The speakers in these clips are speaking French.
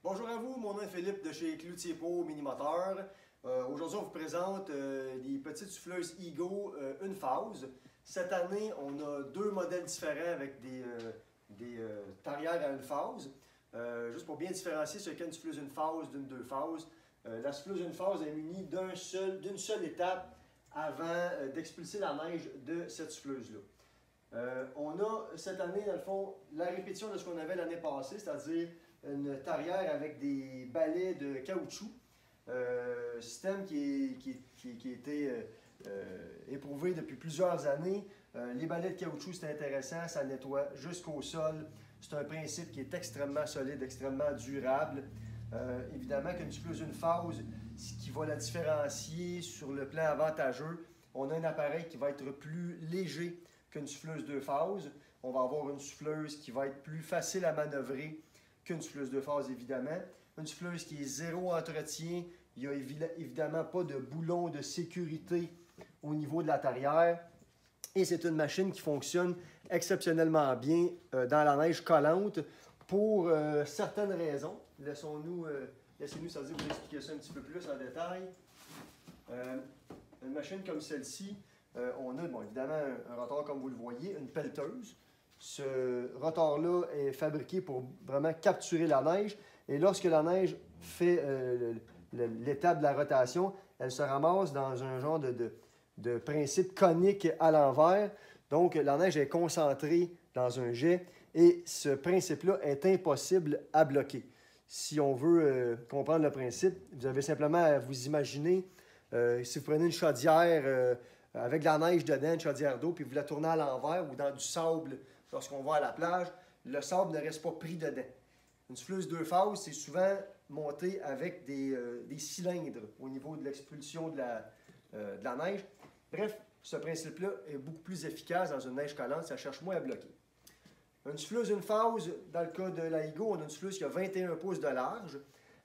Bonjour à vous, mon nom est Philippe de chez Cloutier Pau Mini-Moteur. Aujourd'hui, on vous présente des petites souffleuses Ego une phase. Cette année, on a deux modèles différents avec des tarières à une phase. Juste pour bien différencier ce qu'est une souffleuse une phase d'une deux phases. La souffleuse une phase est munie d'une seule étape avant d'expulser la neige de cette souffleuse-là. On a cette année, dans le fond, la répétition de ce qu'on avait l'année passée, c'est-à-dire une tarière avec des balais de caoutchouc. Système qui a été éprouvé depuis plusieurs années. Les balais de caoutchouc, c'est intéressant, ça nettoie jusqu'au sol. C'est un principe qui est extrêmement solide, extrêmement durable. Évidemment qu'une souffleuse une phase, ce qui va la différencier sur le plan avantageux, on a un appareil qui va être plus léger qu'une souffleuse deux phases. On va avoir une souffleuse qui va être plus facile à manœuvrer qu'une souffleuse deux phases, évidemment. Une souffleuse qui est zéro entretien. Il n'y a évidemment pas de boulon de sécurité au niveau de la tarière. Et c'est une machine qui fonctionne exceptionnellement bien dans la neige collante pour certaines raisons. Laissez-nous, ça veut dire, vous expliquer ça un petit peu plus en détail. Une machine comme celle-ci, on a évidemment un rotor comme vous le voyez, une pelleteuse. Ce rotor-là est fabriqué pour vraiment capturer la neige. Et lorsque la neige fait l'étape de la rotation, elle se ramasse dans un genre de principe conique à l'envers. Donc, la neige est concentrée dans un jet et ce principe-là est impossible à bloquer. Si on veut comprendre le principe, vous avez simplement à vous imaginer, si vous prenez une chaudière avec de la neige dedans, une chaudière d'eau, puis vous la tournez à l'envers ou dans du sable lorsqu'on va à la plage, le sable ne reste pas pris dedans. Une souffleuse deux phases, c'est souvent monté avec des cylindres au niveau de l'expulsion de la neige. Bref, ce principe-là est beaucoup plus efficace dans une neige collante, ça cherche moins à bloquer. Une souffleuse une phase, dans le cas de la Ego, on a une souffleuse qui a 21 pouces de large.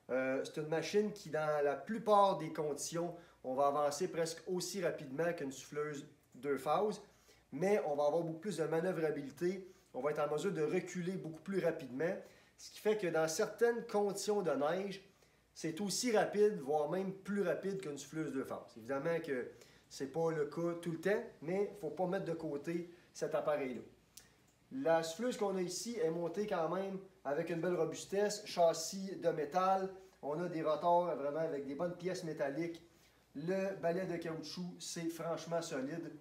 C'est une machine qui, dans la plupart des conditions, on va avancer presque aussi rapidement qu'une souffleuse deux phases, mais on va avoir beaucoup plus de manœuvrabilité. On va être en mesure de reculer beaucoup plus rapidement, ce qui fait que dans certaines conditions de neige, c'est aussi rapide, voire même plus rapide qu'une souffleuse deux phases. Évidemment que ce n'est pas le cas tout le temps, mais il ne faut pas mettre de côté cet appareil-là. La souffleuse qu'on a ici est montée quand même avec une belle robustesse, châssis de métal. On a des rotors vraiment avec des bonnes pièces métalliques. Le balai de caoutchouc, c'est franchement solide.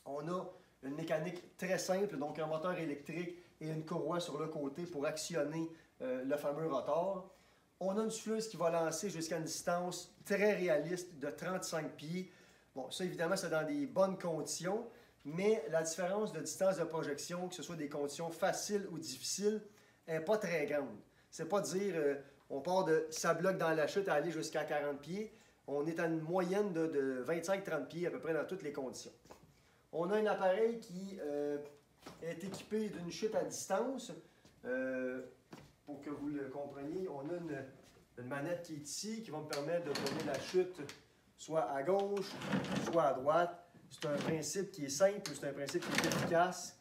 On a une mécanique très simple, donc un moteur électrique et une courroie sur le côté pour actionner le fameux rotor. On a une souffleuse qui va lancer jusqu'à une distance très réaliste de 35 pieds. Bon, ça évidemment, c'est dans des bonnes conditions, mais la différence de distance de projection, que ce soit des conditions faciles ou difficiles, n'est pas très grande. C'est pas dire on part de ça bloque dans la chute à aller jusqu'à 40 pieds. On est à une moyenne de 25-30 pieds à peu près dans toutes les conditions. On a un appareil qui est équipé d'une chute à distance. Pour que vous le compreniez, on a une manette qui est ici, qui va me permettre de donner la chute soit à gauche, soit à droite. C'est un principe qui est simple, c'est un principe qui est efficace.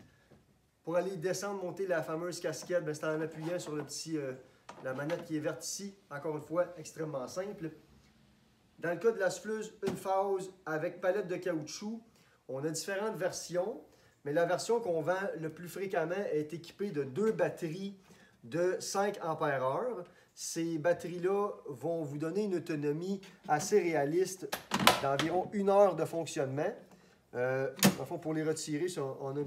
Pour aller descendre, monter la fameuse casquette, c'est en appuyant sur la manette qui est verte ici. Encore une fois, extrêmement simple. Dans le cas de la souffleuse une phase avec palette de caoutchouc, on a différentes versions, mais la version qu'on vend le plus fréquemment est équipée de deux batteries de 5 ampères-heure. Ces batteries-là vont vous donner une autonomie assez réaliste d'environ 1 heure de fonctionnement. Enfin, pour les retirer, on a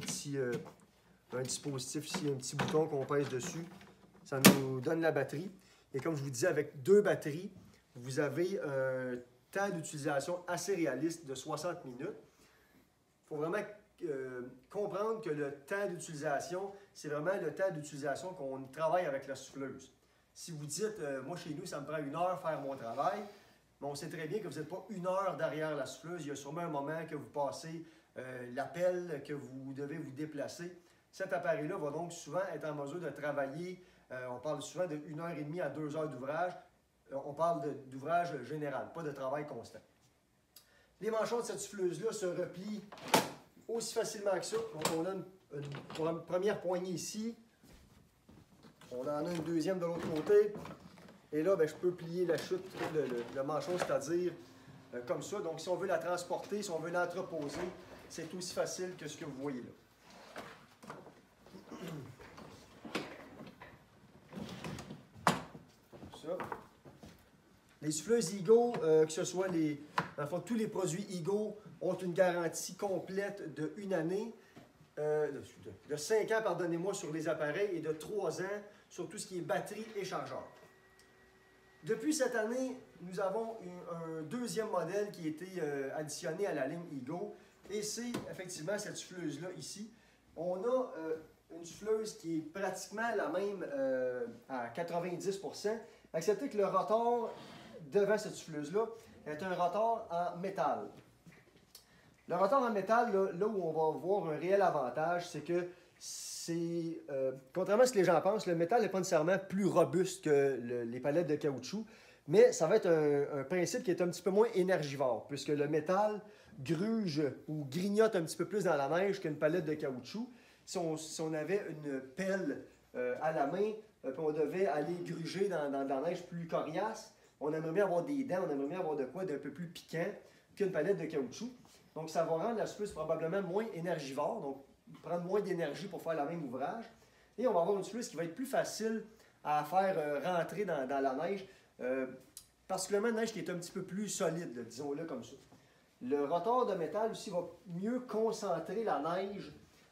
un dispositif ici, un petit bouton qu'on pèse dessus. Ça nous donne la batterie. Et comme je vous disais, avec deux batteries, vous avez un temps d'utilisation assez réaliste de 60 minutes. Il faut vraiment comprendre que le temps d'utilisation, c'est vraiment le temps d'utilisation qu'on travaille avec la souffleuse. Si vous dites, moi chez nous, ça me prend 1 heure faire mon travail, mais on sait très bien que vous n'êtes pas 1 heure derrière la souffleuse. Il y a sûrement un moment que vous passez l'appel, que vous devez vous déplacer. Cet appareil-là va donc souvent être en mesure de travailler, on parle souvent de 1h30 à 2 heures d'ouvrage. On parle d'ouvrage général, pas de travail constant. Les manchons de cette souffleuse-là se replient aussi facilement que ça. Donc, on a une première poignée ici. On en a une deuxième de l'autre côté. Et là, ben, je peux plier la chute, le manchon, c'est-à-dire comme ça. Donc, si on veut la transporter, si on veut l'entreposer, c'est aussi facile que ce que vous voyez là. Ça. Les souffleuses Ego, que ce soit dans le fond, tous les produits Ego ont une garantie complète de 1 année, de 5 ans, pardonnez-moi, sur les appareils et de 3 ans sur tout ce qui est batterie et chargeur. Depuis cette année, nous avons un deuxième modèle qui a été additionné à la ligne Ego et c'est effectivement cette souffleuse-là ici. On a une souffleuse qui est pratiquement la même à 90%, excepté que le rotor devant cette souffleuse-là est un rotor en métal. Le rotor en métal, là où on va voir un réel avantage, c'est que contrairement à ce que les gens pensent, le métal n'est pas nécessairement plus robuste que les palettes de caoutchouc, mais ça va être un principe qui est un petit peu moins énergivore, puisque le métal gruge ou grignote un petit peu plus dans la neige qu'une palette de caoutchouc. Si on avait une pelle à la main, puis on devait aller gruger dans la neige plus coriace, on aimerait bien avoir des dents, on aimerait bien avoir de quoi d'un peu plus piquant qu'une palette de caoutchouc. Donc, ça va rendre la souffleuse probablement moins énergivore, donc prendre moins d'énergie pour faire le même ouvrage. Et on va avoir une souffleuse qui va être plus facile à faire rentrer dans la neige, particulièrement une neige qui est un petit peu plus solide, disons-le comme ça. Le rotor de métal aussi va mieux concentrer la neige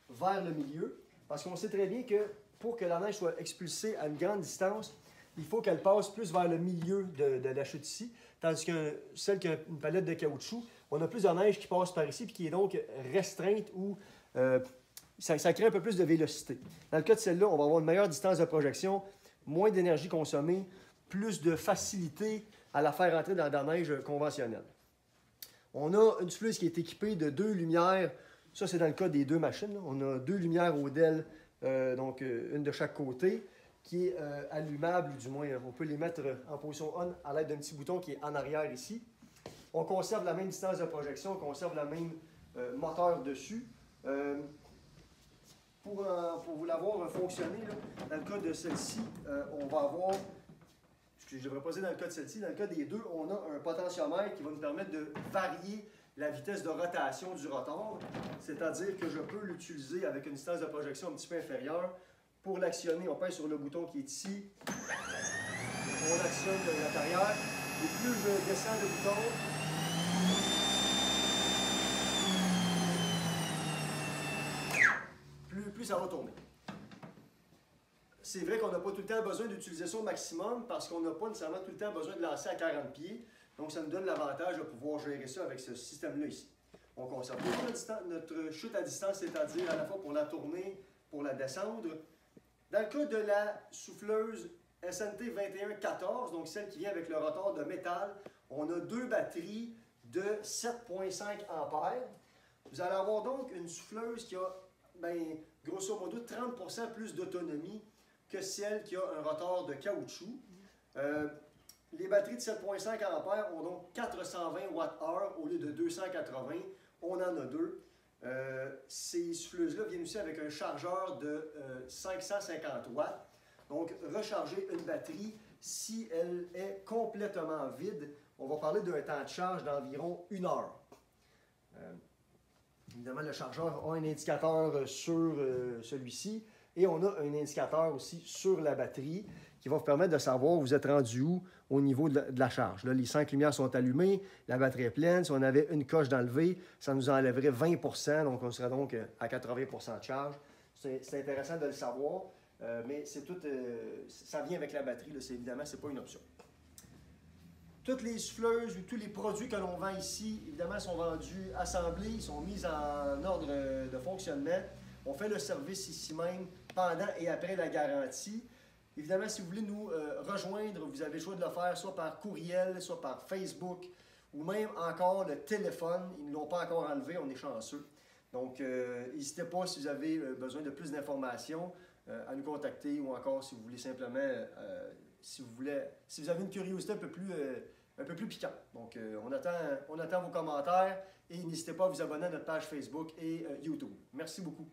vers le milieu, parce qu'on sait très bien que pour que la neige soit expulsée à une grande distance, il faut qu'elle passe plus vers le milieu de la chute ici, tandis que celle qui a une palette de caoutchouc, on a plus de neige qui passe par ici, puis qui est donc restreinte ou ça crée un peu plus de vélocité. Dans le cas de celle-là, on va avoir une meilleure distance de projection, moins d'énergie consommée, plus de facilité à la faire rentrer dans la neige conventionnelle. On a une souffleuse qui est équipée de 2 lumières. Ça, c'est dans le cas des 2 machines. On a 2 lumières Odell, donc une de chaque côté, qui est allumable, du moins, on peut les mettre en position on à l'aide d'un petit bouton qui est en arrière ici. On conserve la même distance de projection, on conserve le même moteur dessus. Pour vous l'avoir fonctionné, là, dans le cas de celle-ci, on va avoir, je devrais pas dire dans le cas de celle-ci, dans le cas des deux, on a un potentiomètre qui va nous permettre de varier la vitesse de rotation du rotor, c'est-à-dire que je peux l'utiliser avec une distance de projection un petit peu inférieure. Pour l'actionner, on pèse sur le bouton qui est ici, on actionne de l'intérieur, et plus je descends le bouton, plus ça va tourner. C'est vrai qu'on n'a pas tout le temps besoin d'utiliser ça au maximum parce qu'on n'a pas nécessairement tout le temps besoin de lancer à 40 pieds. Donc, ça nous donne l'avantage de pouvoir gérer ça avec ce système-là ici. On conserve notre chute à distance, c'est-à-dire à la fois pour la tourner, pour la descendre. Dans le cas de la souffleuse SNT 2114, donc celle qui vient avec le rotor de métal, on a 2 batteries de 7,5 ampères. Vous allez avoir donc une souffleuse qui a, grosso modo, 30% plus d'autonomie que celle qui a un rotor de caoutchouc. Les batteries de 7,5 ampères ont donc 420 Wh au lieu de 280. On en a 2. Ces souffleuses-là viennent aussi avec un chargeur de 550 watts. Donc, recharger une batterie, si elle est complètement vide, on va parler d'un temps de charge d'environ 1 heure. Évidemment, le chargeur a un indicateur sur celui-ci et on a un indicateur aussi sur la batterie qui va vous permettre de savoir où vous êtes rendu où au niveau de la charge. Là, les 5 lumières sont allumées, la batterie est pleine. Si on avait une coche d'enlever, ça nous enlèverait 20%, donc on serait donc à 80% de charge. C'est intéressant de le savoir, mais c'est tout, ça vient avec la batterie, là, évidemment, ce n'est pas une option. Toutes les souffleuses ou tous les produits que l'on vend ici, évidemment, sont vendus assemblés, ils sont mis en ordre de fonctionnement. On fait le service ici même pendant et après la garantie. Évidemment, si vous voulez nous rejoindre, vous avez le choix de le faire soit par courriel, soit par Facebook, ou même encore le téléphone. Ils ne l'ont pas encore enlevé, on est chanceux. Donc, n'hésitez pas si vous avez besoin de plus d'informations à nous contacter ou encore si vous voulez simplement, si vous avez une curiosité un peu plus piquante. Donc, on attend vos commentaires et n'hésitez pas à vous abonner à notre page Facebook et YouTube. Merci beaucoup.